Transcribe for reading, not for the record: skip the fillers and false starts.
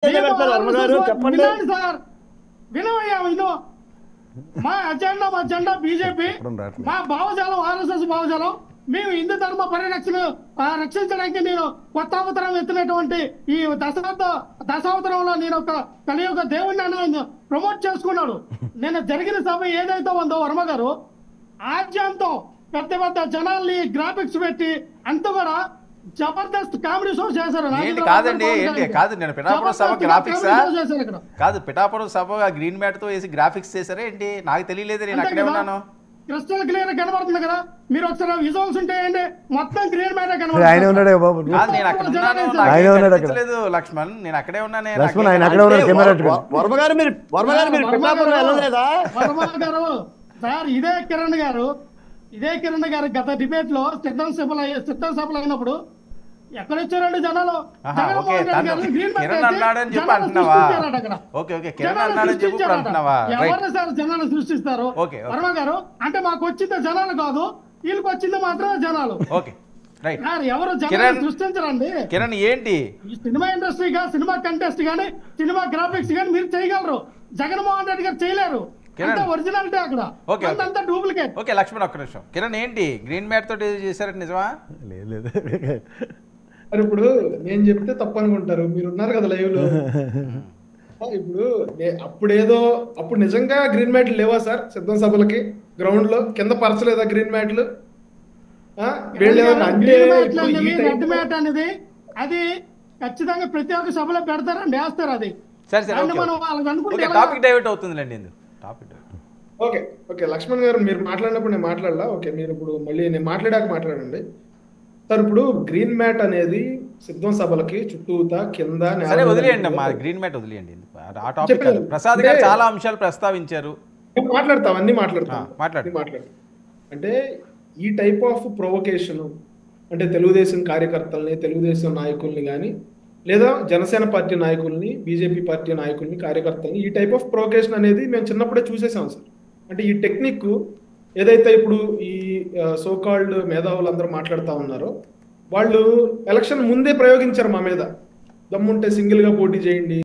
పెడతారు వర్మ గారు చెప్పండి. వినండి సార్, వినవయ్యా విను. మా అజెండా బీజేపీ, మా భావజాలం ఆర్ఎస్ఎస్ భావజాలం. మేము హిందూ ధర్మ పరిరక్షణ రక్షించడానికి నేను కొత్త అవతారం ఎత్తినటువంటి ఈ దశావతారంలో నేను ఒక కలియుగ దేవుడిని ఆయన ప్రమోట్ చేసుకున్నాడు. నేను జరిగిన సభ ఏదైతే ఉందో వర్మ గారు ఆజ్యంతో పెద్ద పెద్ద జనాల్ని గ్రాఫిక్స్ పెట్టి అంత కూడా జబర్దస్త్ కామెడీ షో చేశారు. ఏంటి కాదండి, ఏంటి కాదు, నేను పిఠాపురం సభ గ్రాఫిక్స్ కాదు, పిఠాపురం సభ గ్రీన్ మ్యాట్ తో వేసి గ్రాఫిక్స్ చేశారా ఏంటి? నాకు తెలియలేదు, నేను అక్కడే ఉన్నాను. క్రిస్టల్ క్లియర్ కనబడుతుంది కదా, మీరు ఒకసారి విజువల్స్ ఉంటాయండి, మొత్తం గ్రీన్ మ్యాట్ నేను అక్కడ ఉన్నాను, లేదు లక్ష్మణ్, నేను అక్కడే ఉన్నానే. వర్మ గారు మీరు పిఠాపురం వెళ్ళలేదా? వర్మ గారు సార్, ఇదే కిరణ్ గారు గత డిబేట్ లో సిద్ధం సభలు అయినప్పుడు ఎక్కడ వచ్చారండి జనాలు? ఎవరు సార్ జనాలు సృష్టిస్తారు? వర్మ గారు అంటే మాకు వచ్చింది జనాలు కాదు, వీళ్ళకి వచ్చింది మాత్రమే జనాలు. ఎవరు జనాలు సృష్టించరండి. కిరణ్ ఏంటి సినిమా ఇండస్ట్రీగా, సినిమా కంటెస్ట్ గానీ, సినిమా గ్రాఫిక్స్ గానీ మీరు చేయగలరు, జగన్మోహన్ రెడ్డి గారు చేయలేరు. ఒరిజినాలిటీ అక్కడ, అంతా డూప్లికేట్. ఓకే లక్ష్మణ్, ఒక్క నిమిషం. కిరణ్ ఏంటి గ్రీన్ మ్యాట్ తోటి చేశారంటే నిజమా? లేదు. మరి ఇప్పుడు నేను చెప్తే తప్పు అనుకుంటారు, మీరు ఉన్నారు కదా లైవ్ లో. ఇప్పుడు అప్పుడు నిజంగా గ్రీన్ మ్యాట్లు లేవా సార్? సిద్ధం సభలకి గ్రౌండ్ లో కింద పరచలేదా గ్రీన్ మ్యాట్లు? రెడ్ మ్యాట్ అనేది అది ఖచ్చితంగా ప్రతి ఒక్క సభలో పెడతారండి, వేస్తారు. అది టాపిక్ డైవర్ట్ అవుతుందిలేండి. ఓకే లక్ష్మణ్ గారు, మీరు మాట్లాడినప్పుడు నేను మాట్లాడలా. ఓకే, మీరు ఇప్పుడు మళ్ళీ నేను మాట్లాడాక మాట్లాడండి సార్. ఇప్పుడు గ్రీన్ మ్యాట్ అనేది సిద్ధం సభలకి చుట్టూతా కింద వదిలేయండి అమ్మా, గ్రీన్ మ్యాట్ వదిలేయండి. ఆ టాపిక్ ప్రసాద్ గారు చాలా అంశాలు ప్రస్తావించారు, మాట్లాడతాం, అన్ని మాట్లాడతాం. అంటే ఈ టైప్ ఆఫ్ ప్రొవొకేషన్ అంటే తెలుగుదేశం కార్యకర్తల్ని, తెలుగుదేశం నాయకుల్ని కానీ, లేదా జనసేన పార్టీ నాయకుల్ని, బీజేపీ పార్టీ నాయకుల్ని, కార్యకర్తల్ని ఈ టైప్ ఆఫ్ ప్రొవొకేషన్ అనేది మేము చిన్నప్పుడే చూసేసాం సార్. అంటే ఈ టెక్నిక్ ఏదైతే ఇప్పుడు ఈ సోకాల్డ్ మేధావులు అందరూ మాట్లాడుతూ ఉన్నారో, వాళ్ళు ఎలక్షన్ ముందే ప్రయోగించారు మా మీద. దమ్ముంటే సింగిల్గా పోటీ చేయండి,